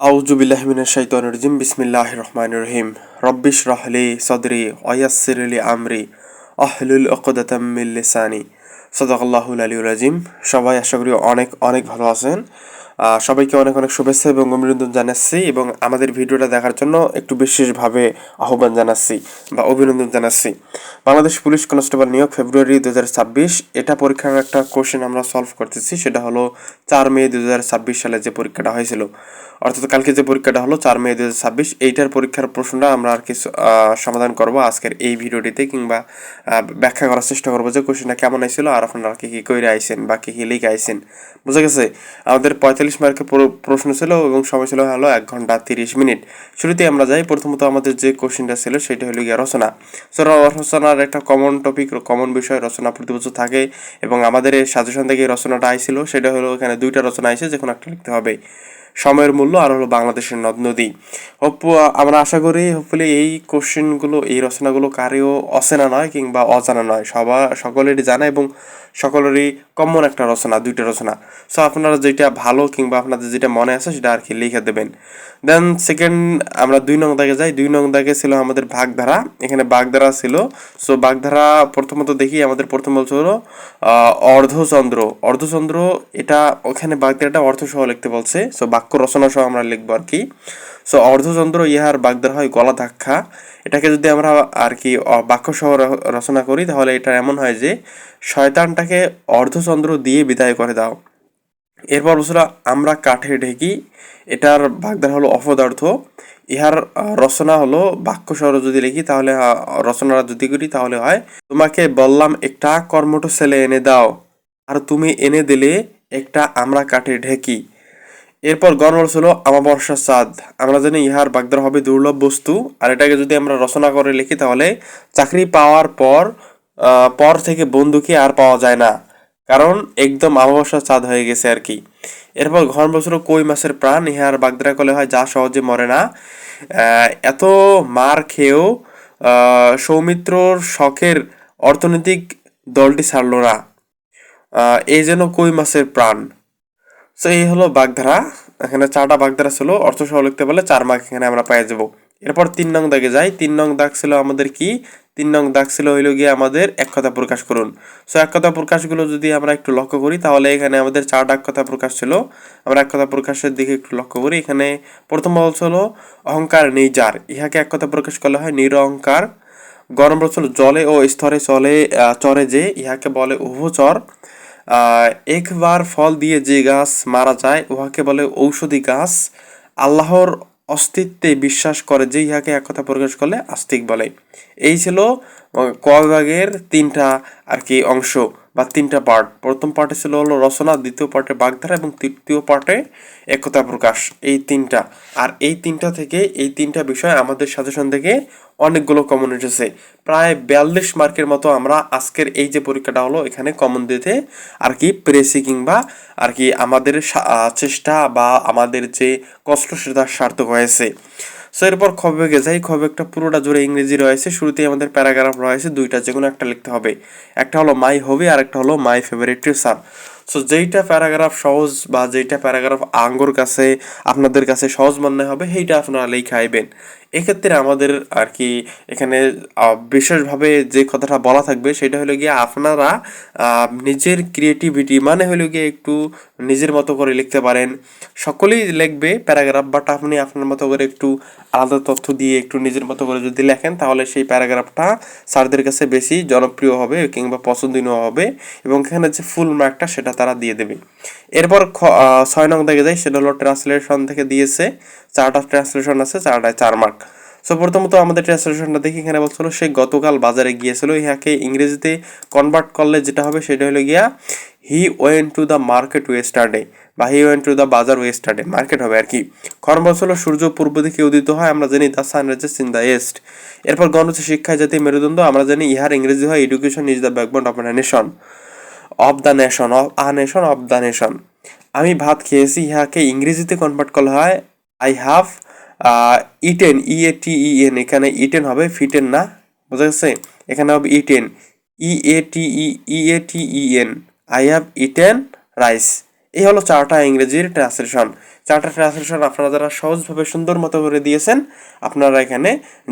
আউযু বিল্লাহি মিনাশ শাইতানির রাজিম বিসমিল্লাহির রহমানির রহিম রব্বিশ রাহলি সদরি ওয়াইয়াসসির লি আমরি আহলুল উকদাতাম মিন লিসানি সাদাকাল্লাহুল আলিয়্যুল আযীম। সবাই আশা করি অনেক অনেক ভালো আছেন। সবাইকে অনেক অনেক শুভেচ্ছা এবং অভিনন্দন জানাচ্ছি এবং আমাদের ভিডিওটা দেখার জন্য একটু বিশেষভাবে আহ্বান জানাচ্ছি বা অভিনন্দন জানাচ্ছি। বাংলাদেশ পুলিশ কনস্টেবল নিয়োগ ফেব্রুয়ারি 2026 এটা পরীক্ষার একটা কোশ্চেন আমরা সলভ করতেছি। সেটা হলো 4 মে 2026 সালে যে পরীক্ষাটা হয়েছিল, অর্থাৎ কালকে যে পরীক্ষাটা হলো 4 মে 2026, এইটার পরীক্ষার প্রশ্নটা আমরা আর কিছু সমাধান করব আজকের এই ভিডিওটিতে, কিংবা ব্যাখ্যা করার চেষ্টা করবো যে কোশ্চেনটা কেমন আইছিল আর আপনারা কি কি কইরে আইছেন বা কি কি লিখে আইছেন। বুঝা গেছে? আমাদের 45 মার্কের প্রশ্ন ছিল এবং সময় ছিল হলো 1 ঘন্টা 30 মিনিট। শুরুতেই আমরা যাই। প্রথমত আমাদের যে কোশ্চেনটা ছিল সেটা হলো গিয়ে রচনা। সো রচনার একটা কমন টপিক, কমন বিষয় রচনা প্রতি বছর থাকে এবং আমাদের এই সাজেশন থেকে এই রচনাটা আইছিল। সেটা হলো এখানে দুইটা রচনা আইছে, যে কোনো একটা লিখতে হবে। সময়ের মূল্য আর হলো বাংলাদেশের নদ নদী। আমরা আশা করি হোপফুলি এই কোশ্চেনগুলো, এই রচনাগুলো কারেও অচেনা নয় কিংবা অজানা নয়, সকলেরই জানা এবং সকলেরই কমন একটা রচনা, দুইটা রচনা। সো আপনারা যেটা ভালো কিংবা আপনাদের যেটা মনে আছে সেটা আর কি লিখে দেবেন। দেন সেকেন্ড আমরা 2 নং দাগে যাই। 2 নং দাগে ছিল আমাদের ভাগধারা। এখানে বাগধারা ছিল। সো বাগধারা প্রথমত দেখি, আমাদের প্রথম বলছে হলো অর্ধচন্দ্র। অর্ধচন্দ্র এটা ওখানে বাগধারাটা অর্থ সহ লিখতে বলছে। সো বাক্য রচনা সহ আমরা লিখবো আর কি। সো অর্ধচন্দ্র ইহার বাগধারা হয় গলা ধাক্কা। এটাকে যদি আমরা আর কি বাক্য সহ রচনা করি তাহলে এটা এমন হয় যে শয়তানটাকে অর্ধচন্দ্র দিয়ে বিদায় করে দাও। এরপর বলছিল আমরা কাঠে ঢেকি। এটার বাগধারা হলো অপদার্থ। ইহার রচনা হলো বাক্য সহ যদি লিখি তাহলে রচনাটা যদি করি তাহলে হয় তোমাকে বললাম একটা কর্মঠ ছেলে এনে দাও, আর তুমি এনে দিলে একটা আমরা কাঠে ঢেকি। এরপর গণর ছিল আমাবস্যার চাঁদ। আমরা জানি ইহার বাগধারা হবে দুর্লভ বস্তু। আর এটাকে যদি আমরা রচনা করে লিখি তাহলে চাকরি পাওয়ার পর থেকে বন্ধুকে আর পাওয়া যায় না, কারণ একদম আমাবস্যার চাঁদ হয়ে গেছে আর কি। এরপর ঘন বছর কই মাছের প্রাণ। ইহার বাগধারা করলে হয় যা সহজে মরে না। এত মার খেয়েও সৌমিত্রর শখের অর্থনৈতিক দলটি ছাড়ল না, এই যেন কই মাছের প্রাণ। সো এই হলো বাগধারা। এখানে 4টা বাগধারা ছিল, অর্থ সহ লিখতে পারলে 4 মার্ক এখানে আমরা পেয়ে যাব। এরপর 3 নং দাগে যাই। 3 নং দাগ ছিল আমাদের কি? 3 নং দাগ ছিল হইল গিয়ে আমাদের এক কথা প্রকাশ করুন। সো এক কথা প্রকাশগুলো যদি আমরা একটু লক্ষ্য করি তাহলে এখানে আমাদের 4টা এক কথা প্রকাশ ছিল। আমরা এক কথা প্রকাশের দিকে একটু লক্ষ্য করি। এখানে প্রথম বলছে হলো অহংকার নেই যার, ইহাকে এক কথা প্রকাশ করলে হয় নিরহংকার। গরম বলছিল জলে ও স্তরে চরে যে, ইহাকে বলে উভচর। একবার ফল দিয়ে যে গাছ মারা যায় উহাকে বলে ঔষধি গাছ। আল্লাহর অস্তিত্বে বিশ্বাস করে যে, ইহাকে এক কথা প্রকাশ করলে আস্তিক বলে। এই ছিল ক বিভাগের 3টা আর কি অংশ বা 3টা পার্ট। প্রথম পার্টে ছিল হলো রচনা, দ্বিতীয় পার্টে বাগধারা এবং তৃতীয় পার্টে একতা প্রকাশ। এই 3টা। আর এই 3টা বিষয় আমাদের সাজেশন থেকে অনেকগুলো কমন এসেছে। প্রায় 42 মার্কের মতো আমরা আজকের এই যে পরীক্ষাটা হলো এখানে কমন দিতে আর কি পেরেছি, কিংবা আর কি আমাদের চেষ্টা বা আমাদের যে কষ্ট সেটা সার্থক হয়েছে। সো এরপর খ বিভাগে যাই। খ বিভাগটা পুরোটা জুড়ে ইংরেজি রয়েছে। শুরুতেই আমাদের প্যারাগ্রাফ রয়েছে দুইটা, যে কোনো একটা লিখতে হবে। একটা হলো মাই হবি আর একটা হলো মাই ফেভারিট টিচার। সো যেইটা প্যারাগ্রাফ সহজ বা যেইটা প্যারাগ্রাফ আঙ্গুর কাছে আপনাদের কাছে সহজ মনে হবে সেইটা আপনারা লিখে আইবেন। এক্ষেত্রে আমাদের আর কি এখানে বিশেষভাবে যে কথাটা বলা থাকবে সেটা হলো গিয়ে আপনারা নিজের ক্রিয়েটিভিটি মানে হলো গিয়ে একটু নিজের মতো করে লিখতে পারেন। সকলেই লিখবে প্যারাগ্রাফ, বাট আপনি আপনার মতো করে একটু আলাদা তথ্য দিয়ে একটু নিজের মতো করে যদি লেখেন তাহলে সেই প্যারাগ্রাফটা স্যারদের কাছে বেশি জনপ্রিয় হবে কিংবা পছন্দনীয় হবে এবং এখানে যে ফুল মার্কটা সেটা তারা দিয়ে দেবে। এরপর 6 নং দেখে যাই। সেটা হলো ট্রান্সলেশন থেকে দিয়েছে। 4টা ট্রান্সলেশন আছে, 4টায় 4 মার্ক। সো প্রথমত আমাদের ট্রান্সলেশনটা দেখি। এখানে বলছিল সে গতকাল বাজারে গিয়েছিল। ইহাকে ইংরেজিতে কনভার্ট করলে যেটা হবে সেটা হলো গিয়া he went to the market yesterday, বা হি ওয়েন্ট টু দ্য বাজার ওয়েস্টারডে, মার্কেট হবে আর কি। খরম বলছিল সূর্য পূর্ব দিকে উদিত হয়। আমরা জানি the sun rises in the east. এরপর গণ হচ্ছে শিক্ষায় জাতীয় মেরুদণ্ড। আমরা জানি ইহার ইংরেজি হয় education is the backbone of the nation, of the nation, of the nation. আমি ভাত খেয়েছি, ইহাকে ইংরেজিতে কনভার্ট করা হয় আই হ্যাভ ইটেন, ইএটিইএন। এখানে ইটেন হবে ফিটেন না, বুঝা গেছে? এখানে হবে eaten, E A T E N, I have eaten rice. এই হলো 4টা ইংরেজির ট্রান্সলেশন। চারটা ট্রান্সলেশন আপনারা যারা সহজভাবে সুন্দর মতো করে দিয়েছেন, আপনারা এখানে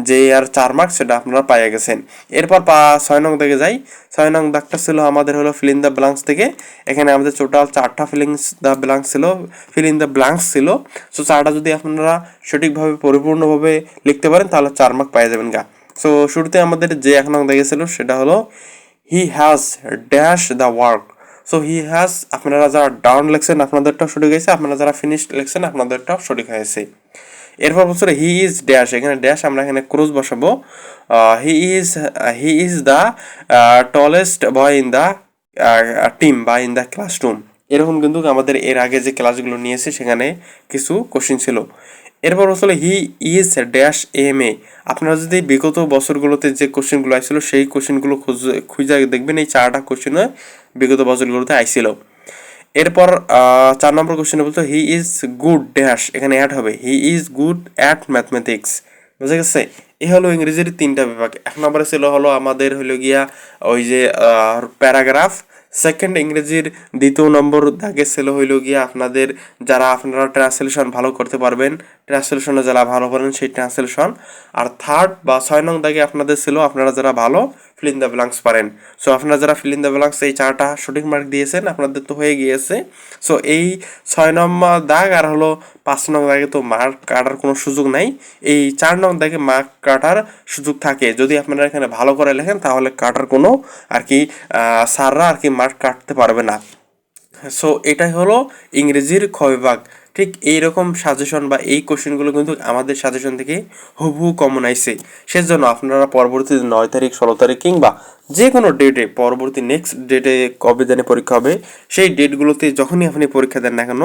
যে আর 4 মার্ক সেটা আপনারা পাইয়া গেছেন। এরপর 6 নং দাগে যাই। 6 নং দাগটা ছিল আমাদের হলো ফিল ইন দ্য ব্ল্যাঙ্কস থেকে। এখানে আমাদের টোটাল 4টা ফিল ইন দ্য ব্ল্যাঙ্কস ছিল। সো 4টা যদি আপনারা সঠিকভাবে পরিপূর্ণভাবে লিখতে পারেন তাহলে 4 মার্ক পাই যাবেন গা। সো শুরুতে আমাদের যে 1 নং দাগে ছিল সেটা হলো he has dash the work. So he has, আপনারা যারা ডাউন লেখছেন আপনাদেরটাও সঠিক হয়েছে, আপনারা যারা ফিনিশড লেখছেন আপনাদেরটাও সঠিক হয়েছে। এরপর বলছে হি ইজ ড্যাশ, এখানে ড্যাশ আমরা এখানে ক্রস বসাবো। He is the tallest boy in the team বা ইন দ্য ক্লাসরুম। এরকম কিন্তু আমাদের এর আগে যে ক্লাসগুলো নিয়েছে সেখানে কিছু কোশ্চিন ছিল। এরপর আসলে he is dash M A. আপনারা যদি বিগত বছরগুলোতে যে কোশ্চেনগুলো আসছিল সেই কোশ্চেনগুলো খুঁজে দেখবেন, এই 4টা কোশ্চেনে বিগত বছরগুলোতে আইছিল। এরপর 4 নম্বর কোশ্চেনে বলতো হি ইজ গুড ড্যাশ, এখানে অ্যাড হবে he is good at mathematics. বুঝা গেছে? এই হলো ইংরেজির 3টা বিভাগ। 1 নম্বরে ছিল হলো আমাদের হলো গিয়া ওই যে প্যারাগ্রাফ। সেকেন্ড ইংরেজির 2য় নম্বর দাগে ছিল হইল গিয়া আপনাদের যারা আপনারা ট্রান্সলেশন ভালো করতে পারবেন, ট্রান্সলেশনে যারা ভালো করেন সেই ট্রান্সলেশন। আর থার্ড বা 6 নং দাগে আপনাদের ছিল আপনারা যারা ভালো ফিল ইন দ্য ব্ল্যাঙ্কস পারেন। সো আপনারা যারা ফিল ইন দ্য ব্ল্যাঙ্কস এই 4টা সঠিক মার্ক দিয়েছেন, আপনাদের তো হয়ে গিয়েছে। সো এই 6 নম্বর দাগ আর হলো 5 নং দাগে তো মার্ক কাটার কোনো সুযোগ নাই। এই 4 নং দাগে মার্ক কাটার সুযোগ থাকে, যদি আপনারা এখানে ভালো করে লেখেন তাহলে কাটার কোনো আর কি স্যাররা আর কি মার্ক কাটতে পারবে না। সো এটাই হলো ইংরেজির খ বিভাগ। ঠিক এইরকম সাজেশন বা এই কোশ্চেনগুলো কিন্তু আমাদের সাজেশন থেকে হুবহু কমন আইছে। সেজন্য আপনারা পরবর্তী 9 তারিখ 16 তারিখ কিংবা যে কোনো ডেটে পরবর্তী নেক্সট ডেটে কবে জানে পরীক্ষা হবে সেই ডেটগুলোতে যখনই আপনি পরীক্ষা দেন না কেন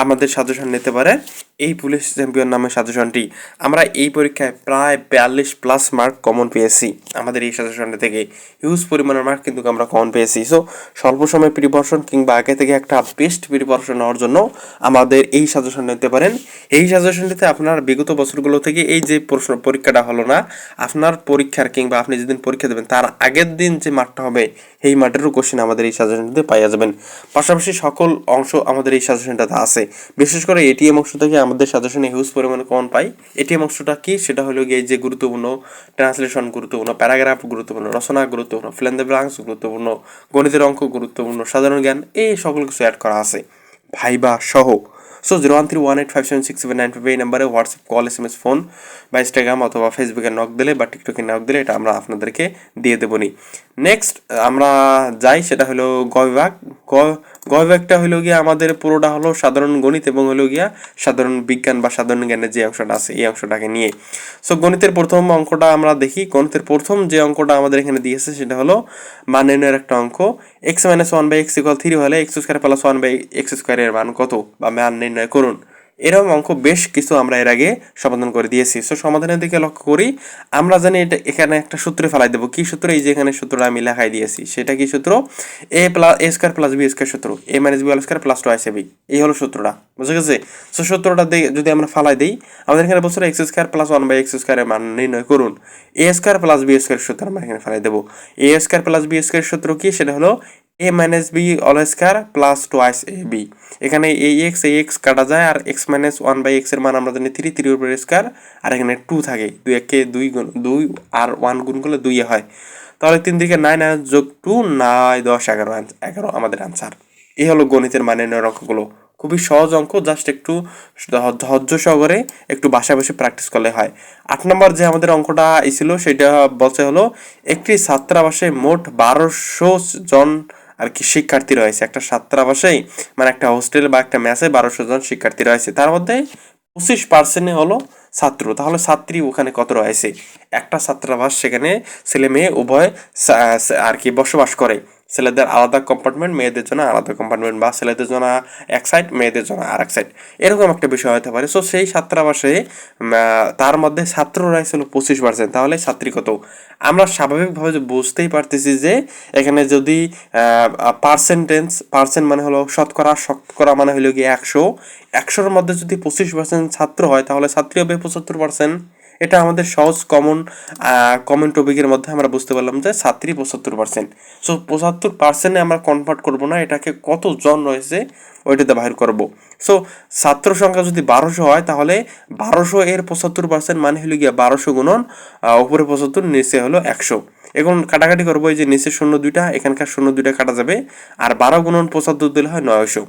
আমাদের সাজেশন নিতে পারেন। এই পুলিশ চ্যাম্পিয়ন নামে সাজেশনটি আমরা এই পরীক্ষায় প্রায় 42+ মার্ক কমন পেয়েছি। আমাদের এই সাজেশনটা থেকে হিউজ পরিমাণের মার্ক কিন্তু আমরা কমন পেয়েছি। সো স্বল্প সময় প্রিপারেশন কিংবা আগে থেকে একটা বেস্ট প্রিপারেশন নেওয়ার জন্য আমাদের এই সাজেশন নিতে পারেন। এই সাজেশনটিতে আপনার বিগত বছরগুলো থেকে এই যে প্রশ্ন পরীক্ষাটা হলো না, আপনার পরীক্ষার কিংবা আপনি যেদিন পরীক্ষা দেবেন তার আগের দিন যে মাঠটা হবে এই মাঠেরও কোশ্চেন আমাদের এই সাজেশনটিতে পাইয়া যাবেন। পাশাপাশি সকল অংশ আমাদের এই সাজেশনটাতে আছে। বিশেষ করে এটিএম অংশ থেকে আমাদের সাজেশনে হিউজ পরিমাণে কমন পাই। এটিএম অংশটা কি, সেটা হলো গিয়ে যে গুরুত্বপূর্ণ ট্রান্সলেশন গুরুত্বপূর্ণ, প্যারাগ্রাফ গুরুত্বপূর্ণ, রচনা গুরুত্বপূর্ণ, ফিল ইন দ্য ব্ল্যাঙ্কস গুরুত্বপূর্ণ, গণিতের অঙ্ক গুরুত্বপূর্ণ, সাধারণ জ্ঞান, এই সকল কিছু অ্যাড করা আছে ভাইবা সহ। সো 01318576795 এই নাম্বারে হোয়াটসঅ্যাপ, কল, SMS, ফোন বা ইনস্টাগ্রাম অথবা ফেসবুকে নক দিলে বা টিকটকে নক দিলে এটা আমরা আপনাদেরকে দিয়ে দেবনি। নেক্সট আমরা যাই, সেটা হলো গ বিভাগ। গ বিভাগটা হলো গিয়া আমাদের পুরোটা হলো সাধারণ গণিত এবং হলো গিয়া সাধারণ বিজ্ঞান বা সাধারণ জ্ঞানের যে অংশটা আছে এই অংশটাকে নিয়ে। সো গণিতের প্রথম অঙ্কটা আমরা দেখি। গণিতের প্রথম যে অঙ্কটা আমাদের এখানে দিয়েছে সেটা হলো মান নির্ণয়ের একটা অঙ্ক। x-1/x=3 হলে x² + 1/x² এর মান কত বা মান নির্ণয় করুন। এরকম অঙ্ক বেশ কিছু আমরা এর আগে সমাধান করে দিয়েছি। সো সমাধানের দিকে লক্ষ্য করি। আমরা জানি এটা এখানে একটা সূত্রে ফেলাই দেবো। কি সূত্র? এই যে এখানে সূত্রটা আমি লেখাই দিয়েছি। সেটা কি সূত্র? a² + b² সূত্র, a - b² + 2ac b। এই হলো সূত্রটা। বুঝা গেছে? সো সূত্রটা যদি আমরা ফালাই দিই, আমাদের এখানে বলছিল x² + 1/x² এর মান নির্ণয় করুন। a² + b² সূত্র আমরা এখানে ফেলাই দেবো। a² + b² সূত্র কি? সেটা হলো a - b² + 2ac b। এখানে এই x কাটা যায় আর x - 1/x এর মান আমরা জানি 3, 3 উপরে স্কয়ার আর এখানে 2 থাকে। 2 একে 2 গুণ 2 আর 1 গুণ করলে 2 হয়। তাহলে 3 দিকে 9 যোগ 2 9 10 11 আমাদের আনসার। এই হলো গণিতের মান নির্ণয়ের অঙ্কগুলো। খুবই সহজ অঙ্ক, জাস্ট একটু ধৈর্য সহকারে একটু বাসায় বসে প্র্যাকটিস করলে হয়। 8 নম্বর যে আমাদের অঙ্কটা ছিল সেটা বলছে হলো একটি ছাত্রাবাসে মোট 1200 জন আর কি শিক্ষার্থী রয়েছে। একটা ছাত্রাবাসেই মানে একটা হোস্টেল বা একটা মেসে 1200 জন শিক্ষার্থী রয়েছে, তার মধ্যে 25% হলো ছাত্র। তাহলে ছাত্রী ওখানে কত রয়েছে? একটা ছাত্রাবাস, সেখানে ছেলে মেয়ে উভয় আর কি বসবাস করে। ছেলেদের আলাদা কম্পার্টমেন্ট, মেয়েদের জন্য আলাদা কম্পার্টমেন্ট, বা ছেলেদের জন্য এক সাইড, মেয়েদের জন্য আর এক সাইড, এরকম একটা বিষয় হতে পারে। সো সেই ছাত্রাবাসে তার মধ্যে ছাত্র রয়েছিল 25%, তাহলে ছাত্রী কত? আমরা স্বাভাবিকভাবে বুঝতেই পারতেছি যে এখানে যদি পার্সেন্ট মানে হলো শতকরা, শতকরা মানে হলো কি 100, 100-র মধ্যে যদি 25% ছাত্র হয় তাহলে ছাত্রী হবে 75%। এটা আমাদের সহজ কমন টপিকের মধ্যে আমরা বুঝতে পারলাম যে ছাত্রী 75%। সো 75%-এ আমরা কনভার্ট করব না, এটাকে কতজন রয়েছে ওইটাতে বাহির করব। সো ছাত্র সংখ্যা যদি 1200 হয় তাহলে 1200 এর 75% মানে হলো গিয়া 1200 গুণন উপরে 75, নিচে হলো 100। এখন কাটাকাটি করবো, এই যে নিচে 02টা, এখানকার 02টা কাটা যাবে, আর 12 গুণন 75 দিলে হয় 900।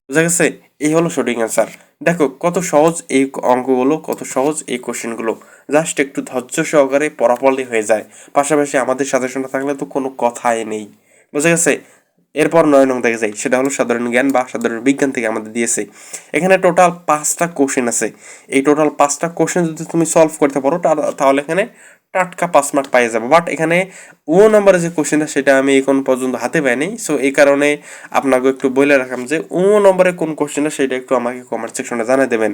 বুঝা গেছে? এই হলো সঠিক অ্যান্সার। দেখো কত সহজ এই অঙ্কগুলো, কত সহজ এই কোশ্চেনগুলো, জাস্ট একটু ধৈর্য সহকারে পড়া পড়লেই হয়ে যায়। পাশাপাশি আমাদের সাজেশনটা থাকলে তো কোনো কথাই নেই। বুঝা গেছে? এরপর 9 নং দেখে যাই, সেটা হলো সাধারণ জ্ঞান বা সাধারণ বিজ্ঞান থেকে আমাদের দিয়েছে। এখানে টোটাল 5টা কোশ্চেন আছে। এই টোটাল 5টা কোশ্চেন যদি তুমি সলভ করতে পারো তাহলে এখানে টাটকা 5 মার্ক পাইয়ে যাবো। বাট এখানে নম্বরে যে কোশ্চেনটা সেটা আমি এখন পর্যন্ত হাতে পাইনি। সো এই কারণে আপনাকে একটু বলে রাখলাম যে নম্বরে কোন কোশ্চেনটা সেটা একটু আমাকে কমেন্ট সেকশনে জানিয়ে দেবেন।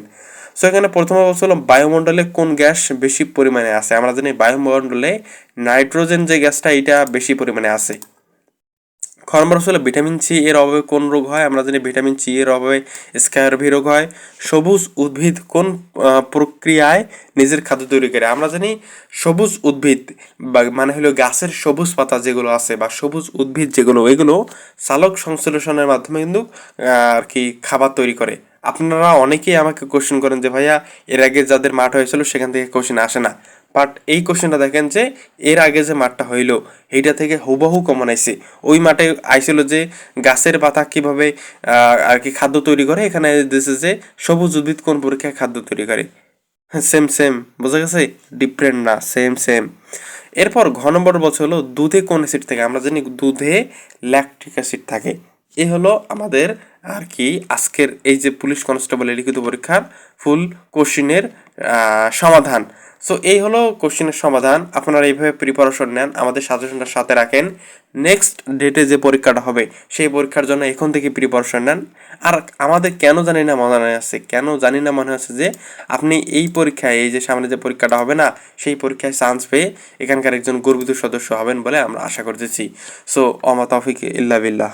সো এখানে প্রথমে বলছিল বায়ুমণ্ডলে কোন গ্যাস বেশি পরিমাণে আছে। আমরা জানি বায়ুমণ্ডলে নাইট্রোজেন যে গ্যাসটা এটা বেশি পরিমাণে আছে। খ নম্বর হলো ভিটামিন সি এর অভাবে কোন রোগ হয়। আমরা জানি ভিটামিন সি এর অভাবে স্ক্যারভি রোগ হয়। সবুজ উদ্ভিদ কোন প্রক্রিয়ায় নিজের খাদ্য তৈরি করে। আমরা জানি সবুজ উদ্ভিদ মানে হলো গাছের সবুজ পাতা যেগুলো আছে বা সবুজ উদ্ভিদ যেগুলো, এগুলো সালোক সংশ্লেষণের মাধ্যমে কিন্তু আর কি খাবার তৈরি করে। আপনারা অনেকেই আমাকে কোশ্চেন করেন যে ভাইয়া এর আগে যাদের মাঠ হয়েছিল সেখান থেকে কোশ্চেন আসে না। বাট এই কোশ্চেনটা দেখেন যে এর আগে যে মাঠটা হইলো এইটা থেকে হুবহু কমন আইছে। ওই মাঠে আইছিল যে গাছের পাতা কিভাবে আর কি খাদ্য তৈরি করে, এখানে দিছে যে সবুজ উদ্ভিদ কোন পরীক্ষায় খাদ্য তৈরি করে। সেম সেম, বোঝা গেছে? ডিফারেন্ট না, সেম সেম। এরপর ঘ নম্বর বলছে হলো দুধে কোন অ্যাসিড থাকে। আমরা জানি দুধে ল্যাকটিক অ্যাসিড থাকে। এই হলো আমাদের আর কি আজকের এই যে পুলিশ কনস্টেবলের লিখিত পরীক্ষার ফুল কোশ্চিনের সমাধান। সো এই হলো কোশ্চিনের সমাধান। আপনারা এইভাবে প্রিপারেশন নেন, আমাদের সাজেশনটা সাথে রাখেন। নেক্সট ডেটে যে পরীক্ষাটা হবে সেই পরীক্ষার জন্য এখন থেকে প্রিপারেশন নেন। আর আমাদের কেন জানি না মনে হচ্ছে যে আপনি এই পরীক্ষায়, এই যে সামনে যে পরীক্ষাটা হবে না, সেই পরীক্ষায় চান্স পেয়ে এখানকার একজন গর্বিত সদস্য হবেন বলে আমরা আশা করতেছি। সো ওমা তৌফিক ইল্লা বিল্লাহ।